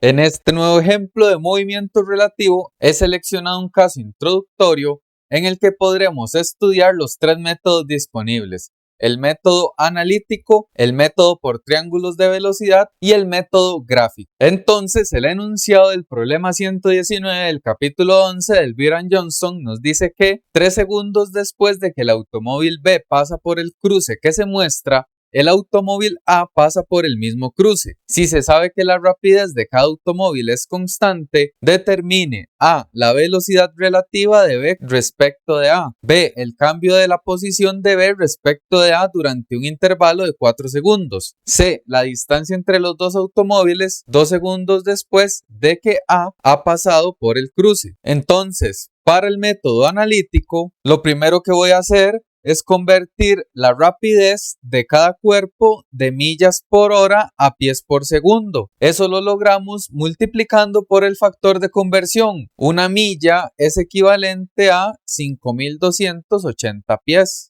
En este nuevo ejemplo de movimiento relativo he seleccionado un caso introductorio en el que podremos estudiar los tres métodos disponibles: el método analítico, el método por triángulos de velocidad y el método gráfico. Entonces, el enunciado del problema 119 del capítulo 11 del Byron-Johnston nos dice que 3 segundos después de que el automóvil B pasa por el cruce que se muestra, el automóvil A pasa por el mismo cruce. Si se sabe que la rapidez de cada automóvil es constante, determine A, la velocidad relativa de B respecto de A, B, el cambio de la posición de B respecto de A durante un intervalo de 4 segundos, C, la distancia entre los dos automóviles 2 segundos después de que A ha pasado por el cruce. Entonces, para el método analítico, lo primero que voy a hacer es convertir la rapidez de cada cuerpo de millas por hora a pies por segundo. Eso lo logramos multiplicando por el factor de conversión. Una milla es equivalente a 5.280 pies.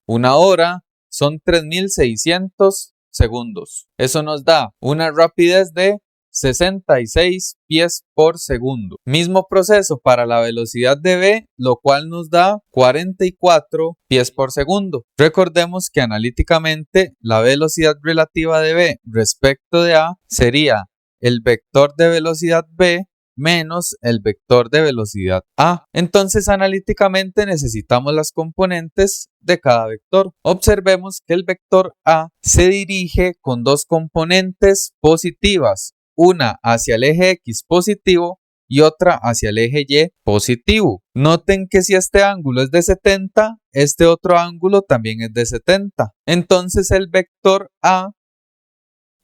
Una hora son 3.600 segundos. Eso nos da una rapidez de 66 pies por segundo. Mismo proceso para la velocidad de B, lo cual nos da 44 pies por segundo. Recordemos que analíticamente la velocidad relativa de B respecto de A sería el vector de velocidad B menos el vector de velocidad A. Entonces, analíticamente necesitamos las componentes de cada vector. Observemos que el vector A se dirige con dos componentes positivas, una hacia el eje X positivo y otra hacia el eje Y positivo. Noten que si este ángulo es de 70, este otro ángulo también es de 70. Entonces el vector A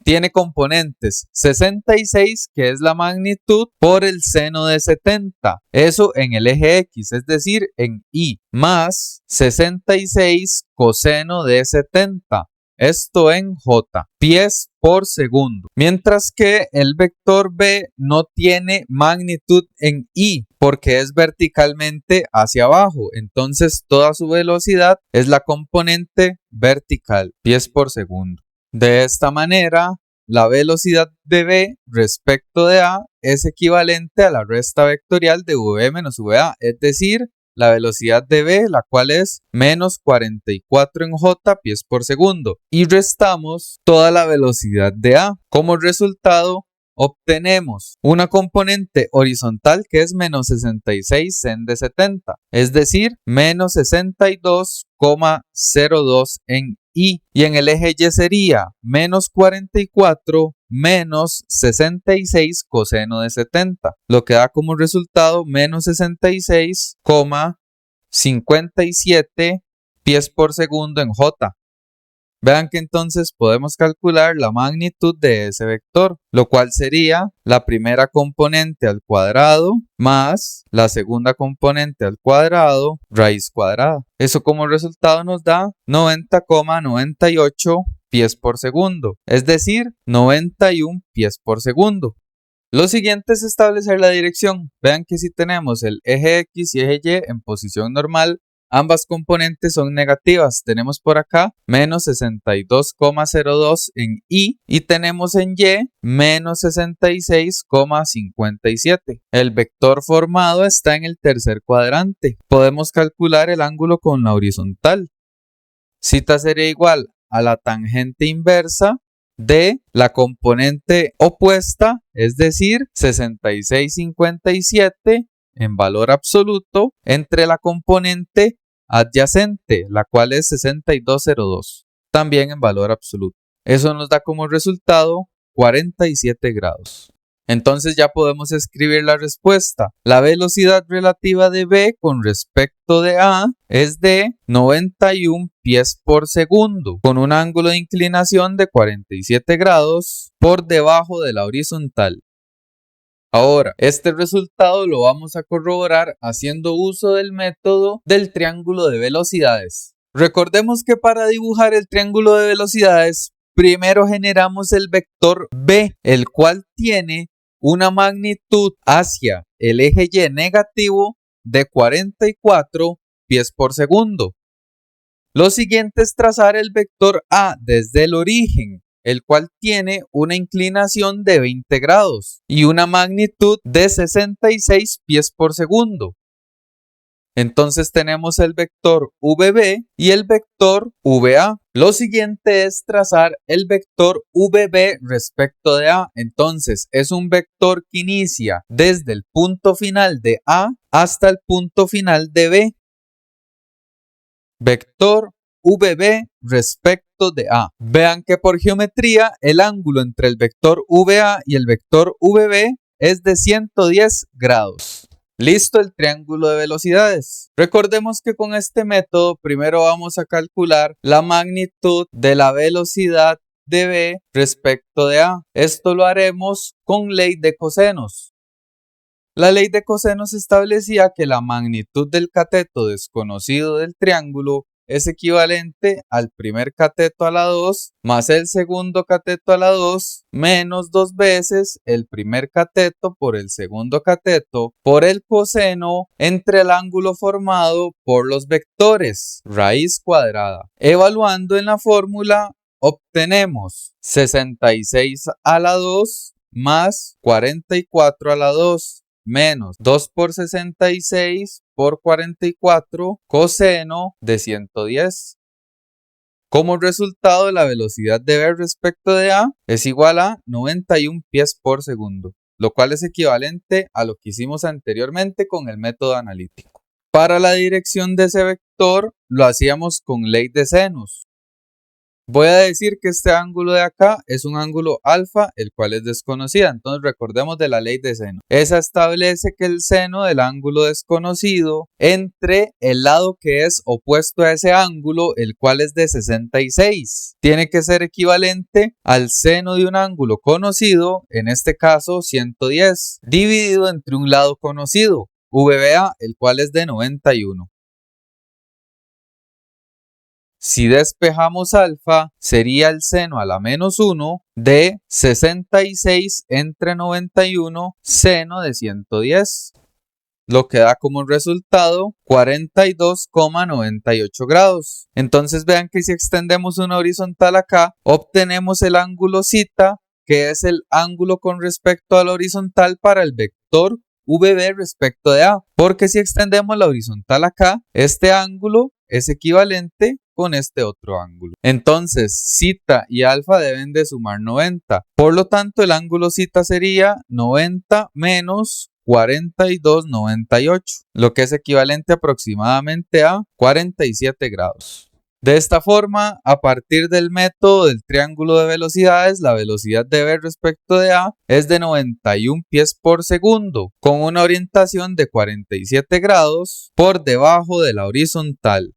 tiene componentes 66, que es la magnitud, por el seno de 70. Eso en el eje X, es decir, en Y, más 66 coseno de 70. Esto en J, pies por segundo. Mientras que el vector B no tiene magnitud en Y porque es verticalmente hacia abajo. Entonces toda su velocidad es la componente vertical, pies por segundo. De esta manera, la velocidad de B respecto de A es equivalente a la resta vectorial de V menos VA, es decir, la velocidad de B, la cual es menos 44 en J pies por segundo, y restamos toda la velocidad de A. Como resultado, obtenemos una componente horizontal que es menos 66 sen de 70, es decir, menos 62,02 en Y en el eje Y sería menos 44 menos 66 coseno de 70, lo que da como resultado menos 66,57 pies por segundo en J. Vean que entonces podemos calcular la magnitud de ese vector, lo cual sería la primera componente al cuadrado más la segunda componente al cuadrado raíz cuadrada. Eso como resultado nos da 90,98 pies por segundo, es decir, 91 pies por segundo. Lo siguiente es establecer la dirección. Vean que si tenemos el eje X y eje Y en posición normal, ambas componentes son negativas. Tenemos por acá menos 62,02 en Y y tenemos en Y menos 66,57. El vector formado está en el tercer cuadrante. Podemos calcular el ángulo con la horizontal. Zeta sería igual a la tangente inversa de la componente opuesta, es decir, 66,57 en valor absoluto entre la componente adyacente, la cual es 62,02, también en valor absoluto. Eso nos da como resultado 47 grados. Entonces ya podemos escribir la respuesta. La velocidad relativa de B con respecto de A es de 91 pies por segundo, con un ángulo de inclinación de 47 grados por debajo de la horizontal. Ahora, este resultado lo vamos a corroborar haciendo uso del método del triángulo de velocidades. Recordemos que para dibujar el triángulo de velocidades, primero generamos el vector B, el cual tiene una magnitud hacia el eje Y negativo de 44 pies por segundo. Lo siguiente es trazar el vector A desde el origen, el cual tiene una inclinación de 20 grados y una magnitud de 66 pies por segundo. Entonces tenemos el vector VB y el vector VA. Lo siguiente es trazar el vector VB respecto de A. Entonces es un vector que inicia desde el punto final de A hasta el punto final de B. Vector VB respecto de A. Vean que por geometría el ángulo entre el vector VA y el vector VB es de 110 grados. Listo el triángulo de velocidades. Recordemos que con este método primero vamos a calcular la magnitud de la velocidad de B respecto de A. Esto lo haremos con ley de cosenos. La ley de cosenos establecía que la magnitud del cateto desconocido del triángulo es equivalente al primer cateto a la 2 más el segundo cateto a la 2 menos 2 veces el primer cateto por el segundo cateto por el coseno entre el ángulo formado por los vectores raíz cuadrada. Evaluando en la fórmula obtenemos 66 a la 2 más 44 a la 2 menos 2 por 66 por 44 coseno de 110. Como resultado, la velocidad de B respecto de A es igual a 91 pies por segundo, lo cual es equivalente a lo que hicimos anteriormente con el método analítico. Para la dirección de ese vector lo hacíamos con ley de senos. Voy a decir que este ángulo de acá es un ángulo alfa, el cual es desconocida. Entonces recordemos de la ley de seno. Esa establece que el seno del ángulo desconocido entre el lado que es opuesto a ese ángulo, el cual es de 66, tiene que ser equivalente al seno de un ángulo conocido, en este caso 110, dividido entre un lado conocido, VBA, el cual es de 91. Si despejamos alfa, sería el seno a la menos 1 de 66 entre 91 seno de 110, lo que da como resultado 42,98 grados. Entonces vean que si extendemos una horizontal acá, obtenemos el ángulo θ, que es el ángulo con respecto a la horizontal para el vector VB respecto de A, porque si extendemos la horizontal acá, este ángulo es equivalente con este otro ángulo. Entonces, θ y alfa deben de sumar 90. Por lo tanto, el ángulo θ sería 90 menos 42,98, lo que es equivalente aproximadamente a 47 grados. De esta forma, a partir del método del triángulo de velocidades, la velocidad de B respecto de A es de 91 pies por segundo, con una orientación de 47 grados por debajo de la horizontal.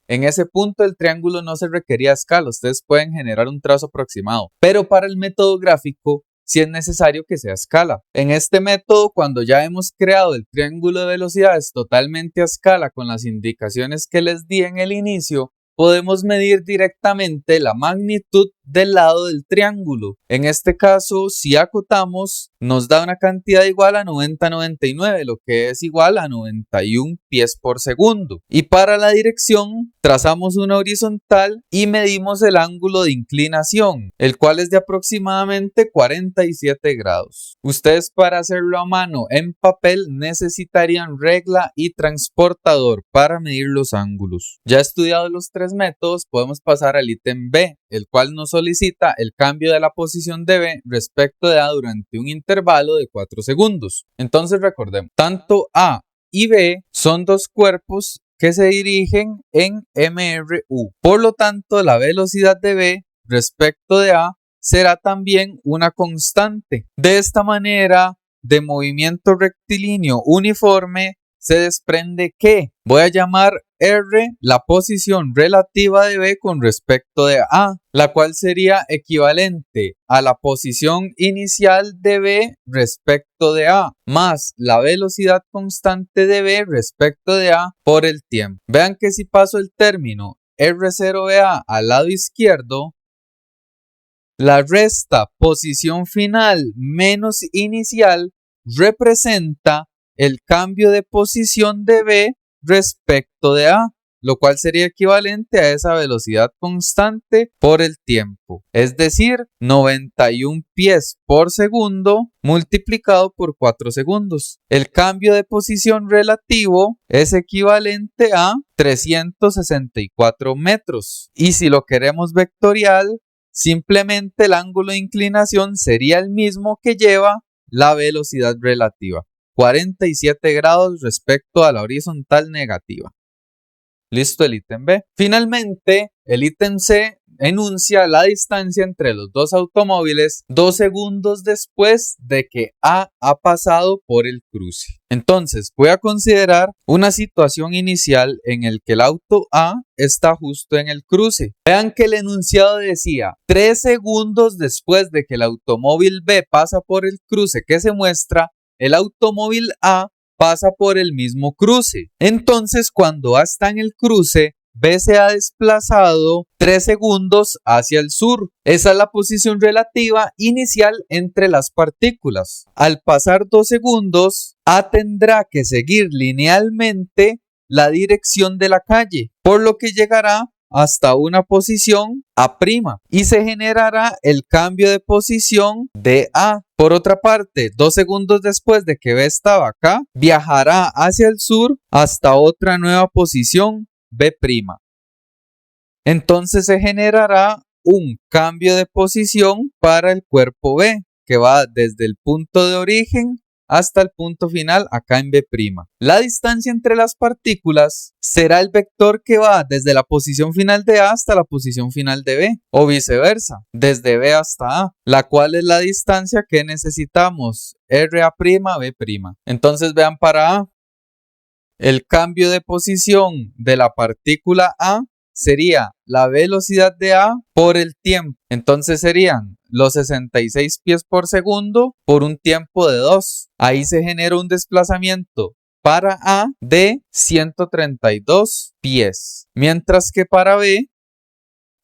En ese punto el triángulo no se requería escala, ustedes pueden generar un trazo aproximado, pero para el método gráfico sí es necesario que sea escala. En este método, cuando ya hemos creado el triángulo de velocidades totalmente a escala con las indicaciones que les di en el inicio, podemos medir directamente la magnitud del lado del triángulo. En este caso, si acotamos, nos da una cantidad igual a 90,99, lo que es igual a 91 pies por segundo. Y para la dirección, trazamos una horizontal y medimos el ángulo de inclinación, el cual es de aproximadamente 47 grados. Ustedes, para hacerlo a mano en papel, necesitarían regla y transportador para medir los ángulos. Ya estudiados los tres métodos, podemos pasar al ítem B, el cual nos solicita el cambio de la posición de B respecto de A durante un intervalo de 4 segundos. Entonces recordemos, tanto A y B son dos cuerpos que se dirigen en MRU. Por lo tanto, la velocidad de B respecto de A será también una constante. De esta manera, de movimiento rectilíneo uniforme, se desprende que voy a llamar R la posición relativa de B con respecto de A, la cual sería equivalente a la posición inicial de B respecto de A, más la velocidad constante de B respecto de A por el tiempo. Vean que si paso el término R0BA al lado izquierdo, la resta posición final menos inicial representa el cambio de posición de B respecto de A, lo cual sería equivalente a esa velocidad constante por el tiempo, es decir, 91 pies por segundo multiplicado por 4 segundos. El cambio de posición relativo es equivalente a 364 metros. Y si lo queremos vectorial, simplemente el ángulo de inclinación sería el mismo que lleva la velocidad relativa, 47 grados respecto a la horizontal negativa. Listo el ítem B. Finalmente, el ítem C enuncia la distancia entre los dos automóviles 2 segundos después de que A ha pasado por el cruce. Entonces, voy a considerar una situación inicial en el que el auto A está justo en el cruce. Vean que el enunciado decía 3 segundos después de que el automóvil B pasa por el cruce que se muestra, el automóvil A pasa por el mismo cruce. Entonces, cuando A está en el cruce, B se ha desplazado 3 segundos hacia el sur. Esa es la posición relativa inicial entre las partículas. Al pasar 2 segundos, A tendrá que seguir linealmente la dirección de la calle, por lo que llegará hasta una posición A' y se generará el cambio de posición de A. Por otra parte, 2 segundos después de que B estaba acá, viajará hacia el sur hasta otra nueva posición B'. Entonces se generará un cambio de posición para el cuerpo B, que va desde el punto de origen hasta el punto final acá en B'. La distancia entre las partículas será el vector que va desde la posición final de A hasta la posición final de B, o viceversa, desde B hasta A, la cual es la distancia que necesitamos, RA', B'. Entonces vean para A, el cambio de posición de la partícula A sería la velocidad de A por el tiempo. Entonces serían los 66 pies por segundo por un tiempo de 2. Ahí se genera un desplazamiento para A de 132 pies. Mientras que para B,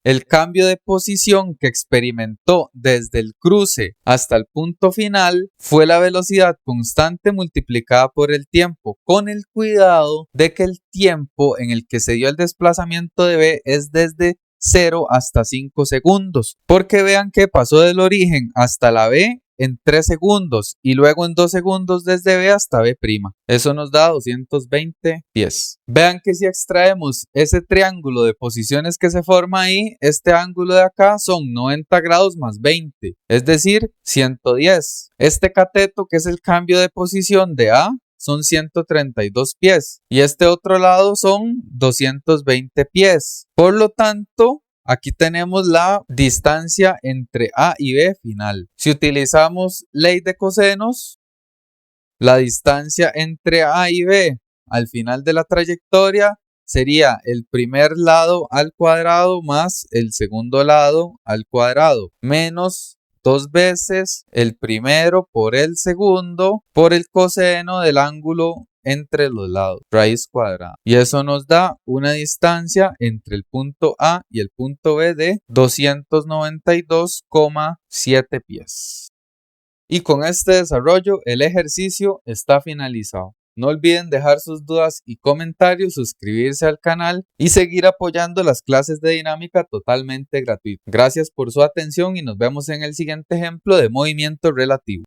el cambio de posición que experimentó desde el cruce hasta el punto final fue la velocidad constante multiplicada por el tiempo, con el cuidado de que el tiempo en el que se dio el desplazamiento de B es desde 0 hasta 5 segundos, porque vean que pasó del origen hasta la B en 3 segundos y luego en 2 segundos desde B hasta B'. Eso nos da 220 pies. Vean que si extraemos ese triángulo de posiciones que se forma ahí, este ángulo de acá son 90 grados más 20, es decir, 110. Este cateto, que es el cambio de posición de A, son 132 pies y este otro lado son 220 pies. Por lo tanto, aquí tenemos la distancia entre A y B final. Si utilizamos ley de cosenos, la distancia entre A y B al final de la trayectoria sería el primer lado al cuadrado más el segundo lado al cuadrado, menos 2 veces el primero por el segundo por el coseno del ángulo entre los lados, raíz cuadrada. Y eso nos da una distancia entre el punto A y el punto B de 292,7 pies. Y con este desarrollo, el ejercicio está finalizado. No olviden dejar sus dudas y comentarios, suscribirse al canal y seguir apoyando las clases de dinámica totalmente gratuitas. Gracias por su atención y nos vemos en el siguiente ejemplo de movimiento relativo.